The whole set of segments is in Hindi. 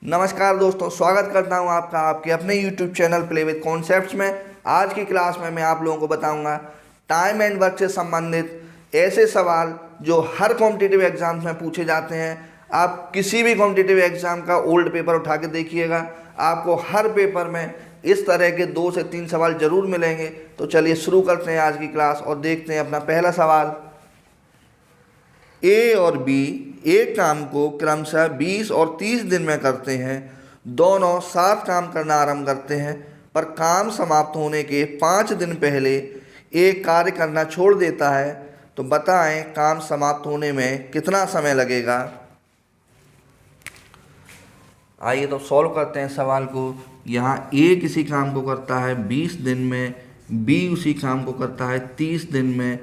नमस्कार दोस्तों, स्वागत करता हूं आपका आपके अपने YouTube channel play with concepts में। आज की क्लास में मैं आप लोगों को बताऊंगा टाइम एंड वर्क से संबंधित ऐसे सवाल जो हर कॉम्पिटिटिव एग्जाम्स में पूछे जाते हैं। आप किसी भी कॉम्पिटिटिव एग्जाम का ओल्ड पेपर उठा के देखिएगा, आपको हर पेपर में इस तरह के 2 से 3 सवाल जरूर मिलेंगे। तो चलिए शुरू करते हैं आज की क्लास और देखते हैं अपना पहला सवाल। ए और बी एक काम को क्रमशः 20 और 30 दिन में करते हैं। दोनों साथ काम करना आरंभ करते हैं, पर काम समाप्त होने के 5 दिन पहले एक कार्य करना छोड़ देता है। तो बताएं काम समाप्त होने में कितना समय लगेगा। आइए तो सॉल्व करते हैं सवाल को। यहाँ ए किसी काम को करता है 20 दिन में, बी उसी काम को करता है 30 दिन में।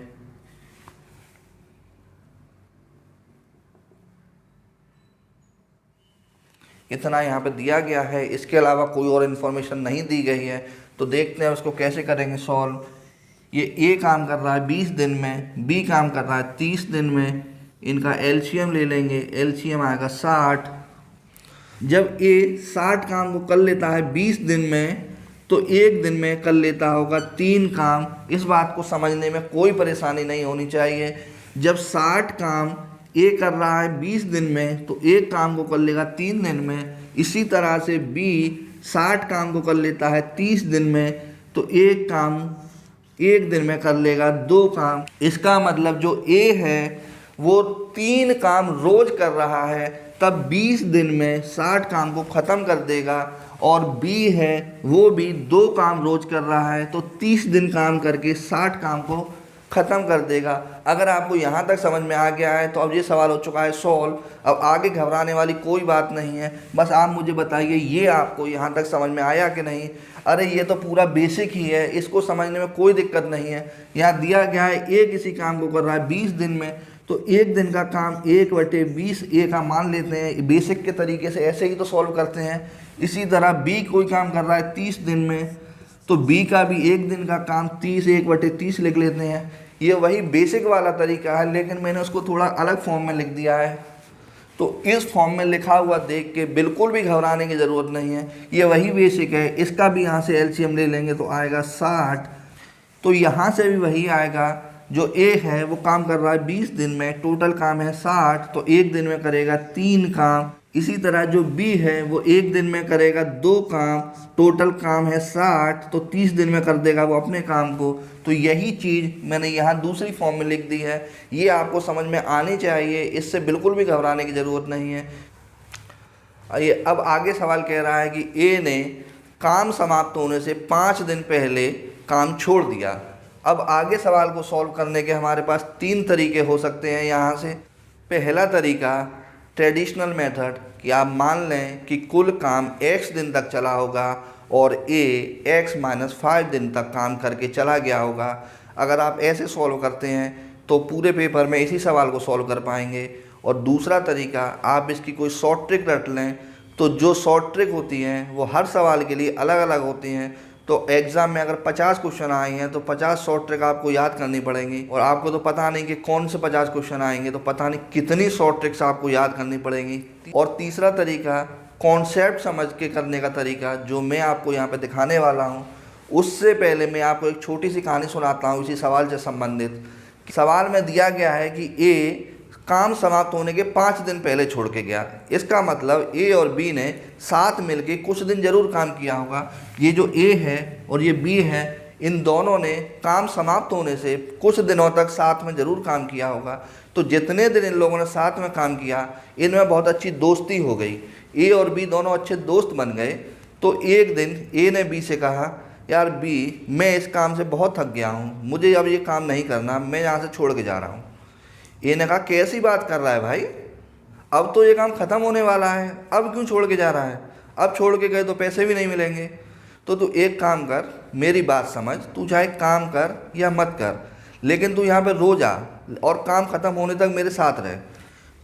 इतना यहाँ पे दिया गया है, इसके अलावा कोई और इन्फॉर्मेशन नहीं दी गई है। तो देखते हैं उसको कैसे करेंगे सॉल्व। ये ए काम कर रहा है 20 दिन में, बी काम कर रहा है 30 दिन में। इनका एलसीएम ले लेंगे, एलसीएम आएगा 60। जब ए 60 काम को कर लेता है 20 दिन में, तो एक दिन में कर लेता होगा 3 काम। इस बात को समझने में कोई परेशानी नहीं होनी चाहिए। जब 60 काम ए कर रहा है 20 दिन में, तो एक काम को कर लेगा 3 दिन में। इसी तरह से बी 60 काम को कर लेता है 30 दिन में, तो एक काम एक दिन में कर लेगा 2 काम। इसका मतलब जो ए है वो 3 काम रोज कर रहा है, तब 20 दिन में 60 काम को ख़त्म कर देगा। और बी है वो भी 2 काम रोज कर रहा है, तो 30 दिन काम करके 60 काम को ख़त्म कर देगा। अगर आपको यहाँ तक समझ में आ गया है तो अब ये सवाल हो चुका है सॉल्व। अब आगे घबराने वाली कोई बात नहीं है, बस आप मुझे बताइए ये आपको यहाँ तक समझ में आया कि नहीं। अरे ये तो पूरा बेसिक ही है, इसको समझने में कोई दिक्कत नहीं है। यहाँ दिया गया है ए किसी काम को कर रहा है 20 दिन में, तो एक दिन का काम 1/20 ए का मान लेते हैं। बेसिक के तरीके से ऐसे ही तो सॉल्व करते हैं। इसी तरह बी कोई काम कर रहा है 30 दिन में, तो बी का भी एक दिन का काम 30 1/30 लिख लेते हैं। ये वही बेसिक वाला तरीका है, लेकिन मैंने उसको थोड़ा अलग फॉर्म में लिख दिया है। तो इस फॉर्म में लिखा हुआ देख के बिल्कुल भी घबराने की ज़रूरत नहीं है, ये वही बेसिक है। इसका भी यहाँ से एलसीएम ले लेंगे तो आएगा 60। तो यहाँ से भी वही आएगा। जो ए है वो काम कर रहा है 20 दिन में, टोटल काम है 60, तो एक दिन में करेगा 3 काम। इसी तरह जो बी है वो एक दिन में करेगा 2 काम, टोटल काम है 60, तो 30 दिन में कर देगा वो अपने काम को। तो यही चीज़ मैंने यहाँ दूसरी फॉर्म में लिख दी है। ये आपको समझ में आनी चाहिए, इससे बिल्कुल भी घबराने की ज़रूरत नहीं है। आइए अब आगे सवाल कह रहा है कि ए ने काम समाप्त होने से 5 दिन पहले काम छोड़ दिया। अब आगे सवाल को सॉल्व करने के हमारे पास 3 तरीके हो सकते हैं यहाँ से। पहला तरीका ट्रेडिशनल मेथड, कि आप मान लें कि कुल काम x दिन तक चला होगा और a x-5 दिन तक काम करके चला गया होगा। अगर आप ऐसे सॉल्व करते हैं तो पूरे पेपर में इसी सवाल को सॉल्व कर पाएंगे। और दूसरा तरीका, आप इसकी कोई शॉर्ट ट्रिक रट लें। तो जो शॉर्ट ट्रिक होती हैं वो हर सवाल के लिए अलग अलग होती हैं। तो एग्ज़ाम में अगर 50 क्वेश्चन आए हैं तो 50 शॉर्ट ट्रिक आपको याद करनी पड़ेंगी। और आपको तो पता नहीं कि कौन से 50 क्वेश्चन आएंगे, तो पता नहीं कितनी शॉर्ट ट्रिक्स आपको याद करनी पड़ेंगी। और तीसरा तरीका कॉन्सेप्ट समझ के करने का तरीका, जो मैं आपको यहाँ पे दिखाने वाला हूँ। उससे पहले मैं आपको एक छोटी सी कहानी सुनाता हूँ इसी सवाल से संबंधित। सवाल में दिया गया है कि ए काम समाप्त होने के 5 दिन पहले छोड़ के गया। इसका मतलब ए और बी ने साथ मिलके कुछ दिन जरूर काम किया होगा। ये जो ए है और ये बी है, इन दोनों ने काम समाप्त होने से कुछ दिनों तक साथ में ज़रूर काम किया होगा। तो जितने दिन इन लोगों ने साथ में काम किया, इनमें बहुत अच्छी दोस्ती हो गई। ए और बी दोनों अच्छे दोस्त बन गए। तो एक दिन ए ने बी से कहा, यार बी, मैं इस काम से बहुत थक गया हूँ, मुझे अब ये काम नहीं करना, मैं यहाँ से छोड़ के जा रहा हूँ। ए ने कहा, कैसी बात कर रहा है भाई, अब तो ये काम ख़त्म होने वाला है, अब क्यों छोड़ के जा रहा है? अब छोड़ के गए तो पैसे भी नहीं मिलेंगे। तो तू एक काम कर, मेरी बात समझ, तू चाहे काम कर या मत कर, लेकिन तू यहाँ पे रोज आ और काम ख़त्म होने तक मेरे साथ रहे।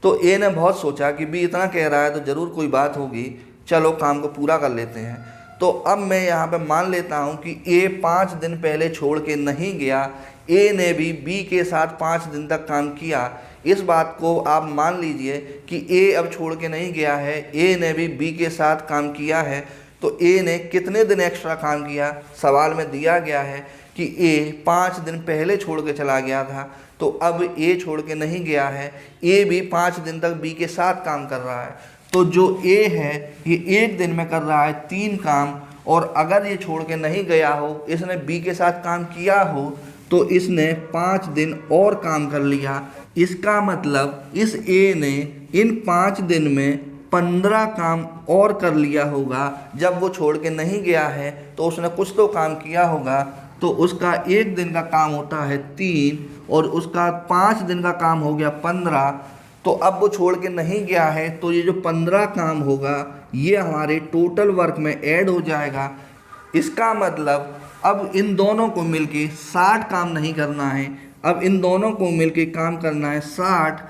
तो ए ने बहुत सोचा कि बी इतना कह रहा है तो ज़रूर कोई बात होगी, चलो काम को पूरा कर लेते हैं। तो अब मैं यहाँ पे मान लेता हूँ कि ए 5 दिन पहले छोड़ के नहीं गया। ए ने भी बी के साथ 5 दिन तक काम किया। इस बात को आप मान लीजिए कि ए अब छोड़ के नहीं गया है, ए ने भी बी के साथ काम किया है। तो ए ने कितने दिन एक्स्ट्रा काम किया, सवाल में दिया गया है कि ए 5 दिन पहले छोड़ के चला गया था, तो अब ए छोड़ के नहीं गया है, ए भी 5 दिन तक बी के साथ काम कर रहा है। तो जो ए है ये 1 दिन में कर रहा है 3 काम, और अगर ये छोड़ के नहीं गया हो, इसने बी के साथ काम किया हो, तो इसने 5 दिन और काम कर लिया। इसका मतलब इस ए ने इन 5 दिन में 15 काम और कर लिया होगा। जब वो छोड़ के नहीं गया है तो उसने कुछ तो काम किया होगा, तो उसका 1 दिन का काम होता है 3 और उसका 5 दिन का काम हो गया 15। तो अब वो छोड़ के नहीं गया है, तो ये जो 15 काम होगा ये हमारे टोटल वर्क में ऐड हो जाएगा। इसका मतलब अब इन दोनों को मिलके 60 काम नहीं करना है, अब इन दोनों को मिलके काम करना है 60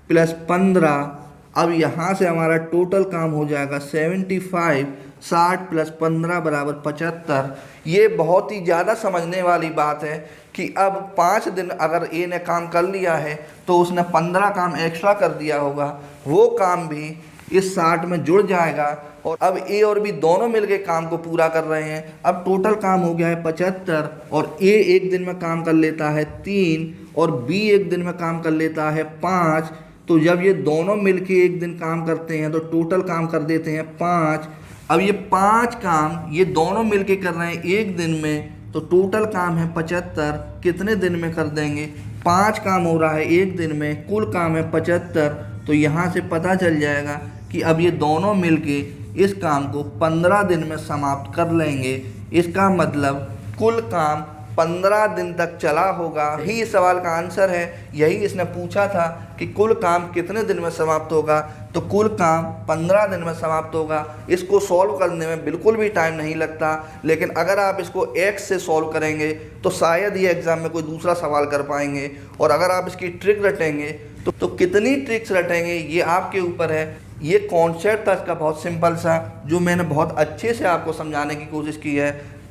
+ 15। अब यहाँ से हमारा टोटल काम हो जाएगा 75। 60 + 15 = 75। ये बहुत ही ज़्यादा समझने वाली बात है कि अब 5 दिन अगर ए ने काम कर लिया है तो उसने 15 काम एक्स्ट्रा कर दिया होगा, वो काम भी इस 60 में जुड़ जाएगा। और अब ए और बी दोनों मिलके काम को पूरा कर रहे हैं। अब टोटल काम हो गया है 75, और ए 1 दिन में काम कर लेता है 3 और बी 1 दिन में काम कर लेता है 5। तो जब ये दोनों मिलके 1 दिन काम करते हैं तो टोटल काम कर देते हैं 5। अब ये 5 काम ये दोनों मिलके कर रहे हैं 1 दिन में, तो टोटल काम है 75। कितने दिन में कर देंगे, 5 काम हो रहा है 1 दिन में, कुल काम है 75। तो यहाँ से पता चल जाएगा कि अब ये दोनों मिलके इस काम को 15 दिन में समाप्त कर लेंगे। इसका मतलब कुल काम 15 दिन तक चला होगा। यही इस सवाल का आंसर है। यही इसने पूछा था कि कुल काम कितने दिन में समाप्त होगा, तो कुल काम 15 दिन में समाप्त होगा। इसको सॉल्व करने में बिल्कुल भी टाइम नहीं लगता, लेकिन अगर आप इसको एक्स से सॉल्व करेंगे तो शायद ये एग्ज़ाम में कोई दूसरा सवाल कर पाएंगे। और अगर आप इसकी ट्रिक रटेंगे तो कितनी ट्रिक्स रटेंगे ये आपके ऊपर है। ये कॉन्सेप्ट था इसका बहुत सिंपल सा, जो मैंने बहुत अच्छे से आपको समझाने की कोशिश की है।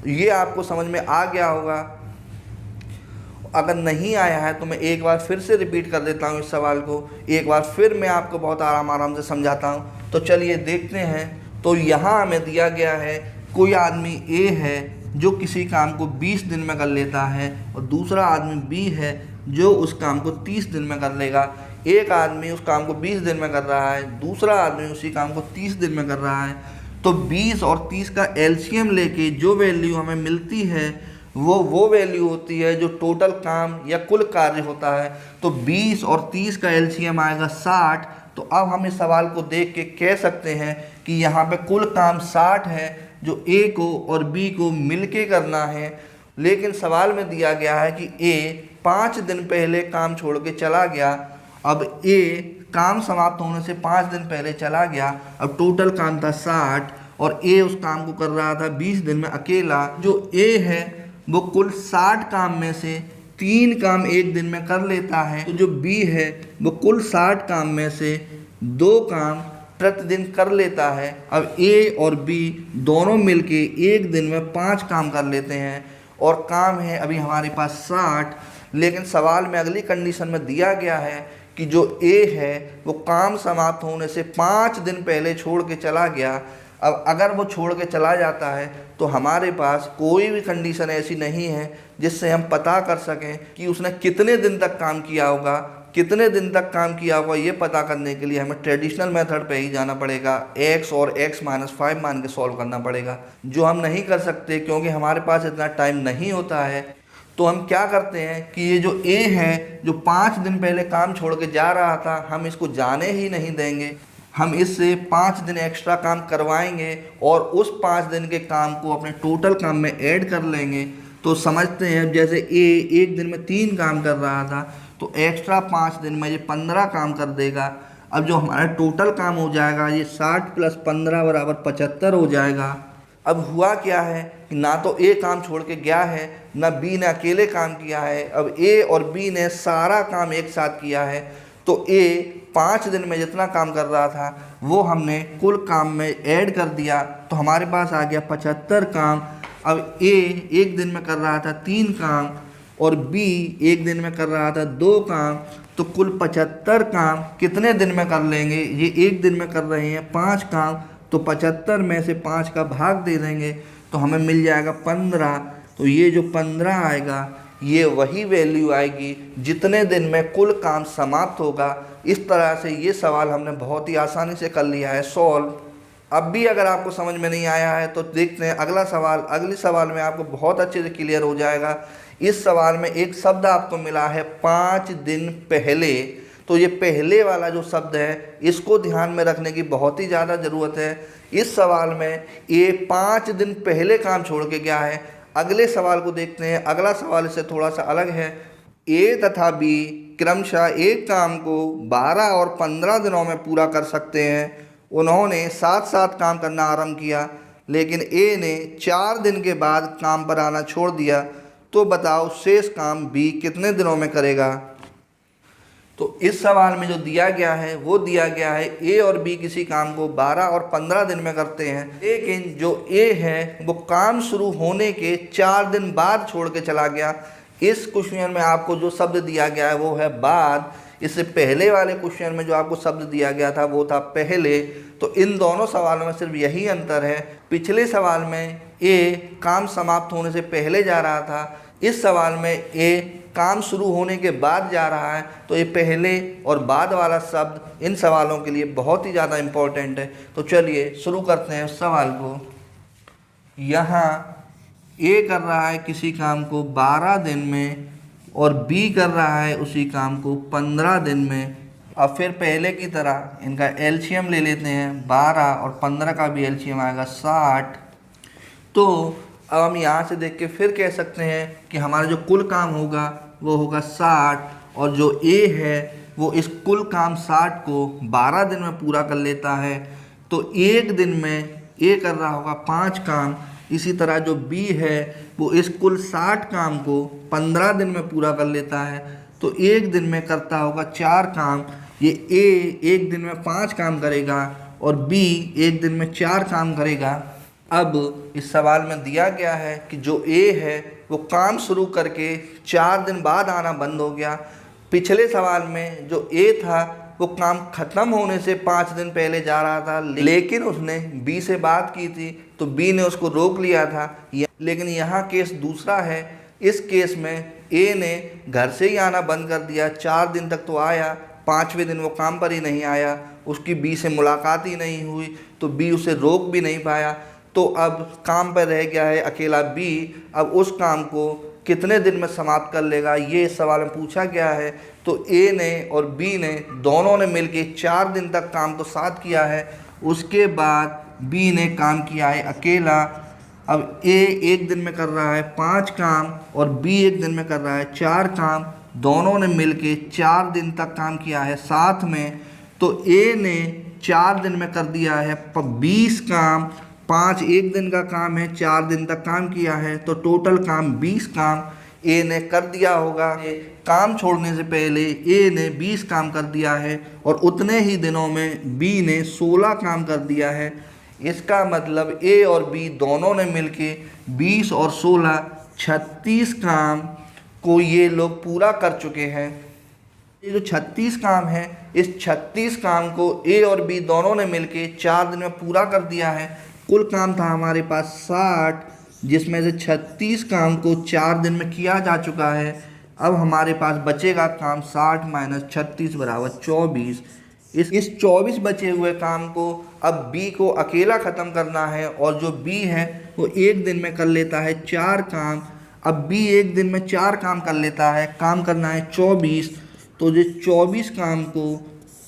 ये आपको समझ में आ गया होगा। अगर नहीं आया है तो मैं एक बार फिर से रिपीट कर देता हूँ इस सवाल को, एक बार फिर मैं आपको बहुत आराम से समझाता हूँ। तो चलिए देखते हैं। तो यहाँ हमें दिया गया है कोई आदमी ए है जो किसी काम को 20 दिन में कर लेता है, और दूसरा आदमी बी है जो उस काम को 30 दिन में कर लेगा। एक आदमी उस काम को 20 दिन में कर रहा है, दूसरा आदमी उसी काम को 30 दिन में कर रहा है। तो 20 और 30 का एलसीएम लेके जो वैल्यू हमें मिलती है वो वैल्यू होती है जो टोटल काम या कुल कार्य होता है। तो 20 और 30 का एलसीएम आएगा 60। तो अब हम इस सवाल को देख के कह सकते हैं कि यहाँ पे कुल काम 60 है जो ए को और बी को मिलके करना है। लेकिन सवाल में दिया गया है कि ए 5 दिन पहले काम छोड़ के चला गया। अब ए काम समाप्त होने से 5 दिन पहले चला गया। अब टोटल काम था 60 और ए उस काम को कर रहा था 20 दिन में अकेला। जो ए है वो कुल 60 काम में से 3 काम 1 दिन में कर लेता है। तो जो बी है वो कुल 60 काम में से 2 काम प्रतिदिन कर लेता है। अब ए और बी दोनों मिलके 1 दिन में 5 काम कर लेते हैं, और काम है अभी हमारे पास 60। लेकिन सवाल में अगली कंडीशन में दिया गया है कि जो ए है वो काम समाप्त होने से 5 दिन पहले छोड़ के चला गया। अब अगर वो छोड़ के चला जाता है तो हमारे पास कोई भी कंडीशन ऐसी नहीं है जिससे हम पता कर सकें कि उसने कितने दिन तक काम किया होगा। कितने दिन तक काम किया होगा ये पता करने के लिए हमें ट्रेडिशनल मेथड पे ही जाना पड़ेगा। x और x-5 मान के सॉल्व करना पड़ेगा, जो हम नहीं कर सकते क्योंकि हमारे पास इतना टाइम नहीं होता है। तो हम क्या करते हैं कि ये जो a है जो 5 दिन पहले काम छोड़ के जा रहा था, हम इसको जाने ही नहीं देंगे। हम इससे 5 दिन एक्स्ट्रा काम करवाएंगे और उस 5 दिन के काम को अपने टोटल काम में ऐड कर लेंगे। तो समझते हैं, जैसे ए 1 दिन में 3 काम कर रहा था तो एक्स्ट्रा 5 दिन में ये 15 काम कर देगा। अब जो हमारा टोटल काम हो जाएगा ये 60 + 15 = 75 हो जाएगा। अब हुआ क्या है कि ना तो ए काम छोड़ के गया है, ना बी ने अकेले काम किया है। अब ए और बी ने सारा काम एक साथ किया है। तो ए 5 दिन में जितना काम कर रहा था वो हमने कुल काम में ऐड कर दिया, तो हमारे पास आ गया 75 काम। अब ए 1 दिन में कर रहा था 3 काम और बी 1 दिन में कर रहा था 2 काम। तो कुल 75 काम कितने दिन में कर लेंगे? ये एक दिन में कर रहे हैं 5 काम, तो 75 में से 5 का भाग दे देंगे तो हमें मिल जाएगा 15। तो ये जो 15 आएगा ये वही वैल्यू आएगी जितने दिन में कुल काम समाप्त होगा। इस तरह से ये सवाल हमने बहुत ही आसानी से कर लिया है सॉल्व। अब भी अगर आपको समझ में नहीं आया है तो देखते हैं अगला सवाल। अगले सवाल में आपको बहुत अच्छे से क्लियर हो जाएगा। इस सवाल में एक शब्द आपको मिला है 5 दिन पहले। तो ये पहले वाला जो शब्द है इसको ध्यान में रखने की बहुत ही ज़्यादा ज़रूरत है। इस सवाल में ये 5 दिन पहले काम छोड़ के गया है। अगले सवाल को देखते हैं। अगला सवाल इससे थोड़ा सा अलग है। ए तथा बी क्रमशः एक काम को 12 और 15 दिनों में पूरा कर सकते हैं। उन्होंने साथ साथ काम करना आरंभ किया, लेकिन ए ने 4 दिन के बाद काम पर आना छोड़ दिया। तो बताओ शेष काम बी कितने दिनों में करेगा? तो इस सवाल में जो दिया गया है वो दिया गया है ए और बी किसी काम को 12 और 15 दिन में करते हैं, लेकिन जो ए है वो काम शुरू होने के 4 दिन बाद छोड़ के चला गया। इस क्वेश्चन में आपको जो शब्द दिया गया है वो है बाद। इससे पहले वाले क्वेश्चन में जो आपको शब्द दिया गया था वो था पहले। तो इन दोनों सवालों में सिर्फ यही अंतर है। पिछले सवाल में ए काम समाप्त होने से पहले जा रहा था, इस सवाल में ए काम शुरू होने के बाद जा रहा है। तो ये पहले और बाद वाला शब्द इन सवालों के लिए बहुत ही ज़्यादा इम्पोर्टेंट है। तो चलिए शुरू करते हैं उस सवाल को। यहाँ ए कर रहा है किसी काम को 12 दिन में और बी कर रहा है उसी काम को 15 दिन में। अब फिर पहले की तरह इनका एलसीएम ले लेते हैं। 12 और 15 का भी एलसीएम आएगा 60। तो अब हम यहाँ से देख के फिर कह सकते हैं कि हमारा जो कुल काम होगा वो होगा 60, और जो ए है वो इस कुल काम 60 को 12 दिन में पूरा कर लेता है। तो एक दिन में ए कर रहा होगा 5 काम। इसी तरह जो बी है वो इस कुल 60 काम को 15 दिन में पूरा कर लेता है। तो एक दिन में करता होगा 4 काम। ये ए एक दिन में 5 काम करेगा और बी एक दिन में 4 काम करेगा। अब इस सवाल में दिया गया है कि जो ए है वो काम शुरू करके 4 दिन बाद आना बंद हो गया। पिछले सवाल में जो ए था वो काम ख़त्म होने से 5 दिन पहले जा रहा था, लेकिन उसने बी से बात की थी तो बी ने उसको रोक लिया था। लेकिन यहाँ केस दूसरा है। इस केस में ए ने घर से ही आना बंद कर दिया। 4 दिन तक तो आया, 5वें दिन वो काम पर ही नहीं आया, उसकी बी से मुलाकात ही नहीं हुई, तो बी उसे रोक भी नहीं पाया। तो अब काम पर रह गया है अकेला बी। अब उस काम को कितने दिन में समाप्त कर लेगा ये इस सवाल में पूछा गया है। तो ए ने और बी ने दोनों ने मिलके 4 दिन तक काम तो साथ किया है। उसके बाद बी ने काम किया है अकेला। अब ए एक दिन में कर रहा है 5 काम और बी एक दिन में कर रहा है 4 काम। दोनों ने मिलके 4 दिन तक काम किया है साथ में। तो ए ने 4 दिन में कर दिया है 20 काम। 5 एक दिन का काम है, 4 दिन तक काम किया है, तो टोटल काम 20 काम ए ने कर दिया होगा। काम छोड़ने से पहले ए ने 20 काम कर दिया है और उतने ही दिनों में बी ने 16 काम कर दिया है। इसका मतलब ए और बी दोनों ने मिलके 20 और 16 36 काम को ये लोग पूरा कर चुके हैं। ये जो 36 काम है, इस 36 काम को ए और बी दोनों ने मिलके 4 दिन में पूरा कर दिया है। कुल काम था हमारे पास 60, जिसमें से 36 काम को 4 दिन में किया जा चुका है। अब हमारे पास बचेगा काम 60 माइनस 36 बराबर 24। इस 24 बचे हुए काम को अब बी को अकेला ख़त्म करना है, और जो बी है वो एक दिन में कर लेता है 4 काम। अब बी एक दिन में 4 काम कर लेता है, काम करना है 24। तो जो 24 काम को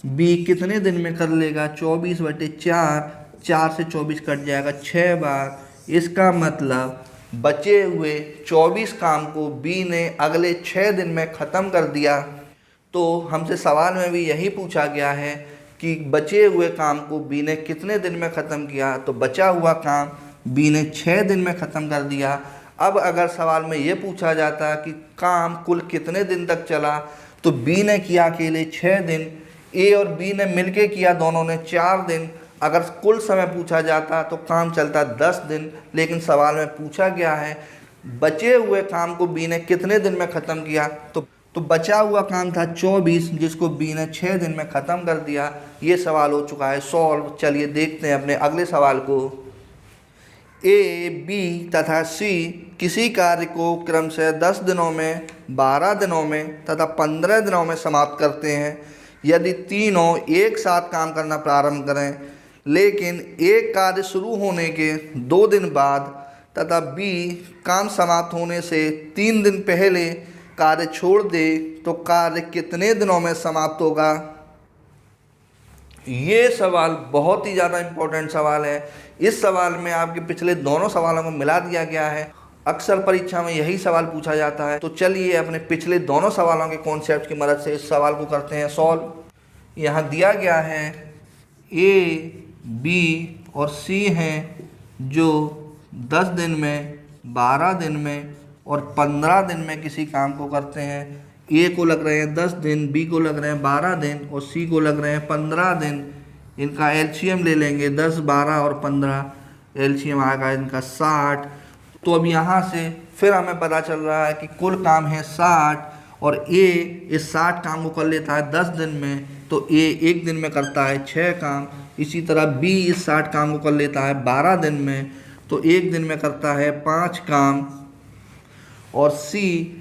बी कितने दिन में कर लेगा? 24/4, 4 से 24 कट जाएगा 6 बार। इसका मतलब बचे हुए 24 काम को बी ने अगले 6 दिन में ख़त्म कर दिया। तो हमसे सवाल में भी यही पूछा गया है कि बचे हुए काम को बी ने कितने दिन में ख़त्म किया। तो बचा हुआ काम बी ने 6 दिन में ख़त्म कर दिया। अब अगर सवाल में ये पूछा जाता कि काम कुल कितने दिन तक चला, तो बी ने किया अकेले 6 दिन, ए और बी ने मिलके किया दोनों ने 4 दिन। अगर कुल समय पूछा जाता तो काम चलता 10 दिन, लेकिन सवाल में पूछा गया है बचे हुए काम को बी ने कितने दिन में ख़त्म किया। तो तो बचा हुआ काम था 24, जिसको बी ने 6 दिन में ख़त्म कर दिया। ये सवाल हो चुका है सॉल्व। चलिए देखते हैं अपने अगले सवाल को। ए, बी तथा सी किसी कार्य को क्रम से 10 दिनों में, 12 दिनों में तथा 15 दिनों में समाप्त करते हैं। यदि तीनों एक साथ काम करना प्रारंभ करें, लेकिन एक कार्य शुरू होने के 2 दिन बाद तथा बी काम समाप्त होने से 3 दिन पहले कार्य छोड़ दे, तो कार्य कितने दिनों में समाप्त होगा? ये सवाल बहुत ही ज़्यादा इम्पोर्टेंट सवाल है। इस सवाल में आपके पिछले दोनों सवालों को मिला दिया गया है। अक्सर परीक्षा में यही सवाल पूछा जाता है। तो चलिए अपने पिछले दोनों सवालों के कॉन्सेप्ट की मदद से इस सवाल को करते हैं सॉल्व। यहाँ दिया गया है ए, बी और सी हैं जो 10 दिन में, 12 दिन में और 15 दिन में किसी काम को करते हैं। ए को लग रहे हैं 10 दिन, बी को लग रहे हैं 12 दिन और सी को लग रहे हैं 15 दिन। इनका एलसीएम ले लेंगे, 10, 12 और 15, एलसीएम आएगा इनका 60। तो अब यहाँ से फिर हमें पता चल रहा है कि कुल काम है 60 और ए इस 60 काम को कर लेता है 10 दिन में, तो ए 1 दिन में करता है 6 काम। इसी तरह बी इस 60 काम को कर लेता है 12 दिन में, तो 1 दिन में करता है 5 काम। और सी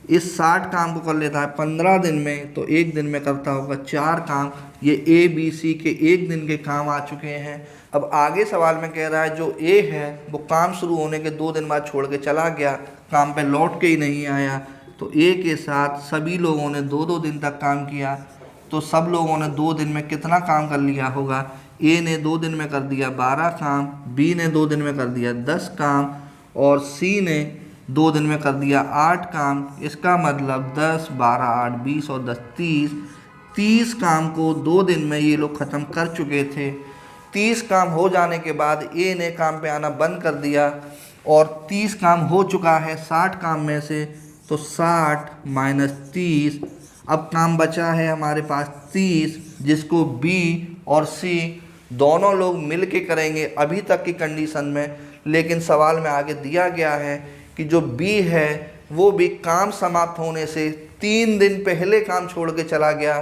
इस 60 काम को कर लेता है 15 दिन में, तो 1 दिन में करता होगा 4 काम। ये ए, बी, सी के 1 दिन के काम आ चुके हैं। अब आगे सवाल में कह रहा है जो ए है वो काम शुरू होने के 2 दिन बाद छोड़ के चला गया, काम पे लौट के ही नहीं आया। तो ए के साथ सभी लोगों ने 2-2 दिन तक काम किया, तो सब लोगों ने 2 दिन में कितना काम कर लिया होगा? ए ने 2 दिन में कर दिया 12 काम, बी ने 2 दिन में कर दिया 10 काम और सी ने 2 दिन में कर दिया 8 काम। इसका मतलब 10, 12, 8, 20 और 10, 30 काम को 2 दिन में ये लोग ख़त्म कर चुके थे। 30 काम हो जाने के बाद ए ने काम पे आना बंद कर दिया और 30 काम हो चुका है 60 काम में से, तो 60 माइनस 30। अब काम बचा है हमारे पास 30, जिसको बी और सी दोनों लोग मिल के करेंगे अभी तक की कंडीशन में। लेकिन सवाल में आगे दिया गया है कि जो बी है वो भी काम समाप्त होने से 3 दिन पहले काम छोड़ के चला गया।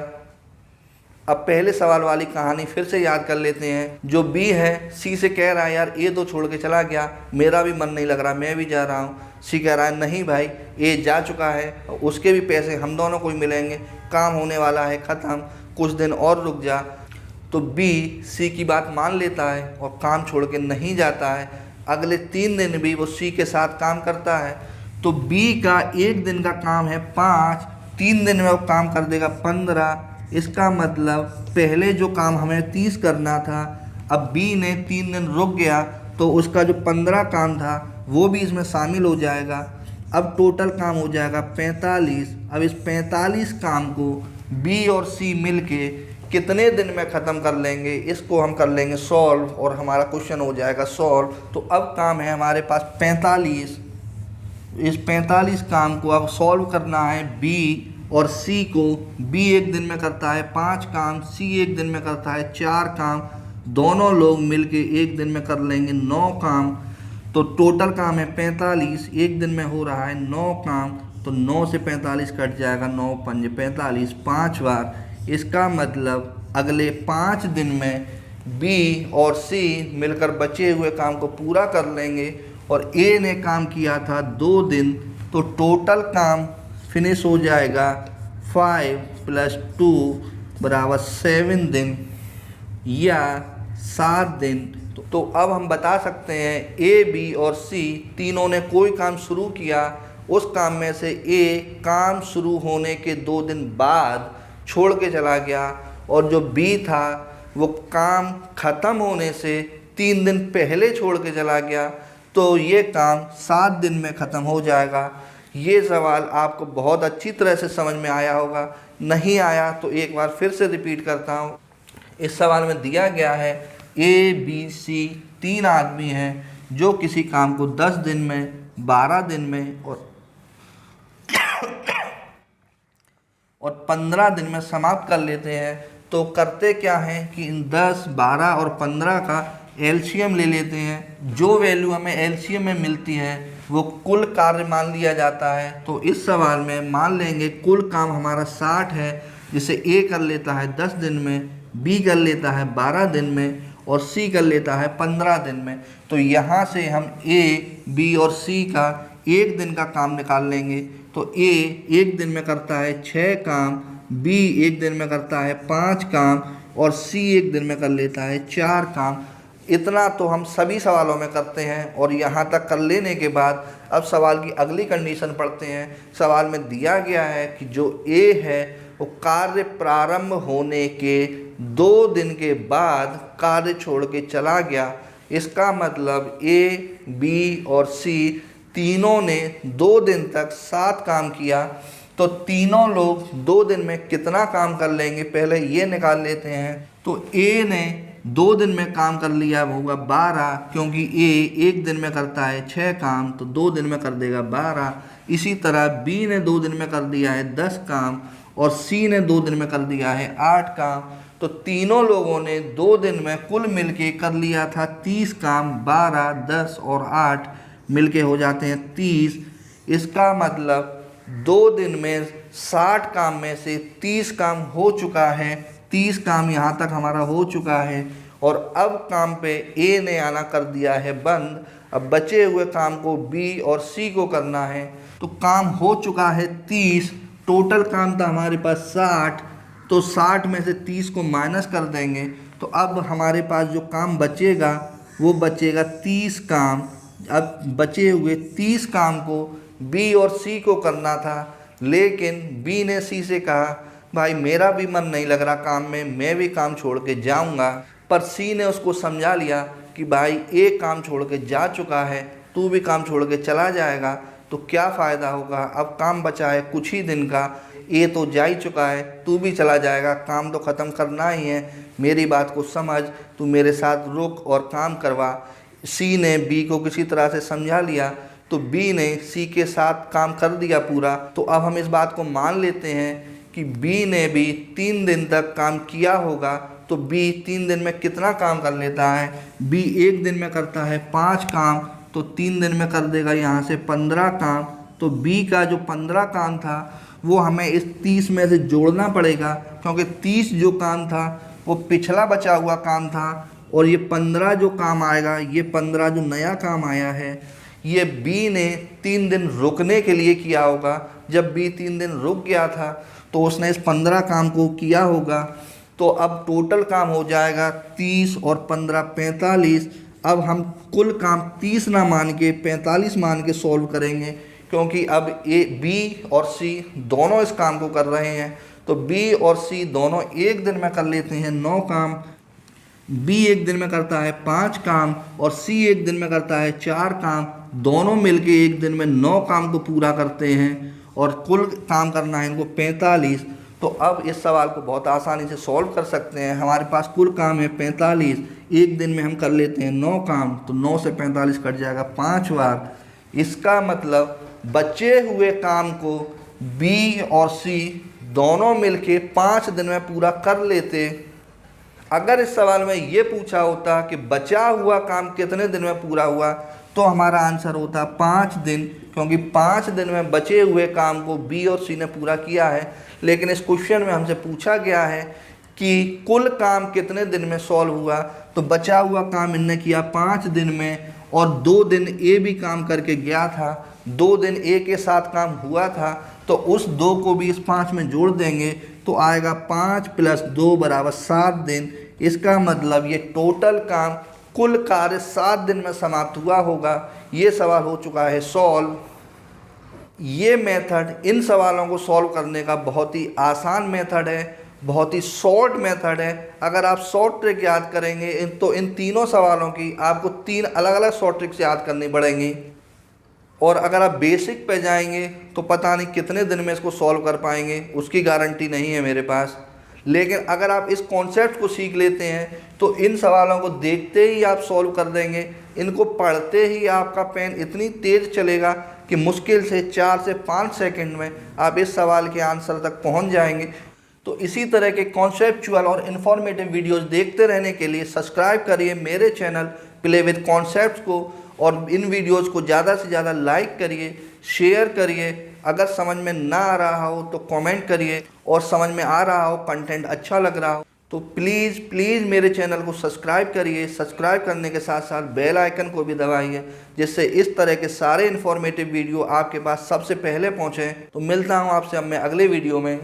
अब पहले सवाल वाली कहानी फिर से याद कर लेते हैं। जो बी है सी से कह रहा है यार ए तो छोड़ के चला गया, मेरा भी मन नहीं लग रहा, मैं भी जा रहा हूँ। सी कह रहा है नहीं भाई, ए जा चुका है, उसके भी पैसे हम दोनों को ही मिलेंगे, काम होने वाला है ख़त्म, कुछ दिन और रुक जा। तो बी सी की बात मान लेता है और काम छोड़ के नहीं जाता है। अगले 3 दिन भी वो सी के साथ काम करता है। तो बी का 1 दिन का काम है 5, 3 दिन में वो काम कर देगा 15। इसका मतलब पहले जो काम हमें 30 करना था, अब बी ने 3 दिन रुक गया तो उसका जो 15 काम था वो भी इसमें शामिल हो जाएगा। अब टोटल काम हो जाएगा 45। अब इस 45 काम को बी और सी मिल के कितने दिन में ख़त्म कर लेंगे, इसको हम कर लेंगे सॉल्व और हमारा क्वेश्चन हो जाएगा सॉल्व। तो अब काम है हमारे पास 45। इस 45 काम को अब सॉल्व करना है बी और सी को। बी 1 दिन में करता है 5 काम, सी 1 दिन में करता है 4 काम। दोनों लोग मिलके 1 दिन में कर लेंगे 9 काम। तो टोटल काम है 45, 1 दिन में हो रहा है 9 काम। तो 9 से 45 कट जाएगा, 9 पंजे 45, 5 बार। इसका मतलब अगले 5 दिन में बी और सी मिलकर बचे हुए काम को पूरा कर लेंगे। और ए ने काम किया था 2 दिन, तो टोटल काम फिनिश हो जाएगा 5 + 2 = 7 दिन या 7 दिन। तो अब हम बता सकते हैं ए, बी और सी तीनों ने कोई काम शुरू किया, उस काम में से ए काम शुरू होने के 2 दिन बाद छोड़ के चला गया और जो बी था वो काम ख़त्म होने से 3 दिन पहले छोड़ के चला गया। तो ये काम 7 दिन में ख़त्म हो जाएगा। ये सवाल आपको बहुत अच्छी तरह से समझ में आया होगा। नहीं आया तो एक बार फिर से रिपीट करता हूँ। इस सवाल में दिया गया है ए, बी, सी 3 आदमी हैं जो किसी काम को 10 दिन में, 12 दिन में और 15 दिन में समाप्त कर लेते हैं। तो करते क्या हैं कि इन 10, 12 और 15 का एलसीएम ले लेते हैं। जो वैल्यू हमें एलसीएम में मिलती है वो कुल कार्य मान लिया जाता है। तो इस सवाल में मान लेंगे कुल काम हमारा 60 है, जिसे ए कर लेता है 10 दिन में, बी कर लेता है 12 दिन में और सी कर लेता है 15 दिन में। तो यहाँ से हम ए, बी और सी का एक दिन का काम निकाल लेंगे। तो ए एक दिन में करता है 6 काम, बी एक दिन में करता है 5 काम और सी एक दिन में कर लेता है 4 काम। इतना तो हम सभी सवालों में करते हैं। और यहाँ तक कर लेने के बाद अब सवाल की अगली कंडीशन पढ़ते हैं। सवाल में दिया गया है कि जो ए है वो कार्य प्रारंभ होने के 2 दिन के बाद कार्य छोड़ के चला गया। इसका मतलब ए, बी और सी तीनों ने 2 दिन तक 7 काम किया। तो तीनों लोग 2 दिन में कितना काम कर लेंगे, पहले ये निकाल लेते हैं। तो ए ने 2 दिन में काम कर लिया वो होगा 12, क्योंकि ए एक दिन में करता है 6 काम, तो 2 दिन में कर देगा 12। इसी तरह बी ने 2 दिन में कर दिया है 10 काम और सी ने 2 दिन में कर दिया है 8 काम। तो तीनों लोगों ने 2 दिन में कुल मिलके कर लिया था 30 काम। 12, 10 और 8 मिलके हो जाते हैं 30। इसका मतलब 2 दिन में 60 काम में से 30 काम हो चुका है। 30 काम यहाँ तक हमारा हो चुका है और अब काम पे ए ने आना कर दिया है बंद। अब बचे हुए काम को बी और सी को करना है। तो काम हो चुका है 30, टोटल काम था हमारे पास 60। तो 60 में से 30 को माइनस कर देंगे तो अब हमारे पास जो काम बचेगा वो बचेगा 30 काम। अब बचे हुए 30 काम को बी और सी को करना था, लेकिन बी ने सी से कहा भाई मेरा भी मन नहीं लग रहा काम में, मैं भी काम छोड़ के जाऊंगा। पर सी ने उसको समझा लिया कि भाई एक काम छोड़ के जा चुका है, तू भी काम छोड़ के चला जाएगा तो क्या फ़ायदा होगा। अब काम बचा है कुछ ही दिन का, ए तो जा ही चुका है, तू भी चला जाएगा, काम तो ख़त्म करना ही है। मेरी बात को समझ, तू मेरे साथ रुक और काम करवा। सी ने बी को किसी तरह से समझा लिया तो बी ने सी के साथ काम कर दिया पूरा। तो अब हम इस बात को मान लेते हैं कि बी ने भी 3 दिन तक काम किया होगा। तो बी 3 दिन में कितना काम कर लेता है, बी एक दिन में करता है 5 काम, तो 3 दिन में कर देगा यहाँ से 15 काम। तो बी का जो 15 काम था वो हमें इस 30 में से जोड़ना पड़ेगा, क्योंकि 30 जो काम था वो पिछला बचा हुआ काम था और ये 15 जो काम आएगा, ये 15 जो नया काम आया है, ये बी ने 3 दिन रुकने के लिए किया होगा। जब बी 3 दिन रुक गया था तो उसने इस 15 काम को किया होगा। तो अब टोटल काम हो जाएगा 30 और 15 45। अब हम कुल काम 30 ना मान के 45 मान के सॉल्व करेंगे, क्योंकि अब ए, बी और सी दोनों इस काम को कर रहे हैं। तो बी और सी दोनों एक दिन में कर लेते हैं 9 काम। बी एक दिन में करता है 5 काम और सी एक दिन में करता है 4 काम। दोनों मिलके एक दिन में 9 काम को पूरा करते हैं और कुल काम करना है इनको 45। तो अब इस सवाल को बहुत आसानी से सॉल्व कर सकते हैं। हमारे पास कुल काम है 45, एक दिन में हम कर लेते हैं 9 काम, तो 9 से 45 कट जाएगा 5 बार। इसका मतलब बचे हुए काम को बी और सी दोनों मिलके 5 दिन में पूरा कर लेते। अगर इस सवाल में ये पूछा होता कि बचा हुआ काम कितने दिन में पूरा हुआ, तो हमारा आंसर होता 5 दिन, क्योंकि 5 दिन में बचे हुए काम को बी और सी ने पूरा किया है। लेकिन इस क्वेश्चन में हमसे पूछा गया है कि कुल काम कितने दिन में सॉल्व हुआ, तो बचा हुआ काम इनने किया 5 दिन में और 2 दिन ए भी काम करके गया था, 2 दिन ए के साथ काम हुआ था। तो उस 2 को भी इस 5 में जोड़ देंगे तो आएगा 5 + 2 = 7 दिन। इसका मतलब ये टोटल काम कुल कार्य 7 दिन में समाप्त हुआ होगा। ये सवाल हो चुका है सॉल्व। ये मेथड इन सवालों को सॉल्व करने का बहुत ही आसान मेथड है, बहुत ही शॉर्ट मेथड है। अगर आप शॉर्ट ट्रिक याद करेंगे तो इन तीनों सवालों की आपको 3 अलग अलग शॉर्ट ट्रिक्स याद करनी पड़ेंगी। और अगर आप बेसिक पे जाएंगे तो पता नहीं कितने दिन में इसको सॉल्व कर पाएंगे, उसकी गारंटी नहीं है मेरे पास। लेकिन अगर आप इस कॉन्सेप्ट को सीख लेते हैं तो इन सवालों को देखते ही आप सॉल्व कर देंगे। इनको पढ़ते ही आपका पेन इतनी तेज़ चलेगा कि मुश्किल से 4 से 5 सेकंड में आप इस सवाल के आंसर तक पहुंच जाएंगे। तो तो इसी तरह के कॉन्सेप्चुअल और इन्फॉर्मेटिव वीडियोस देखते रहने के लिए सब्सक्राइब करिए मेरे चैनल प्ले विद कॉन्सेप्ट्स को, और इन वीडियोस को ज़्यादा से ज़्यादा लाइक करिए, शेयर करिए। अगर समझ में ना आ रहा हो तो कमेंट करिए, और समझ में आ रहा हो, कंटेंट अच्छा लग रहा हो तो प्लीज़ प्लीज़ मेरे चैनल को सब्सक्राइब करिए। सब्सक्राइब करने के साथ साथ बेल आइकन को भी दबाइए, जिससे इस तरह के सारे इन्फॉर्मेटिव वीडियो आपके पास सबसे पहले पहुँचें। तो मिलता हूँ आपसे अब मैं अगले वीडियो में।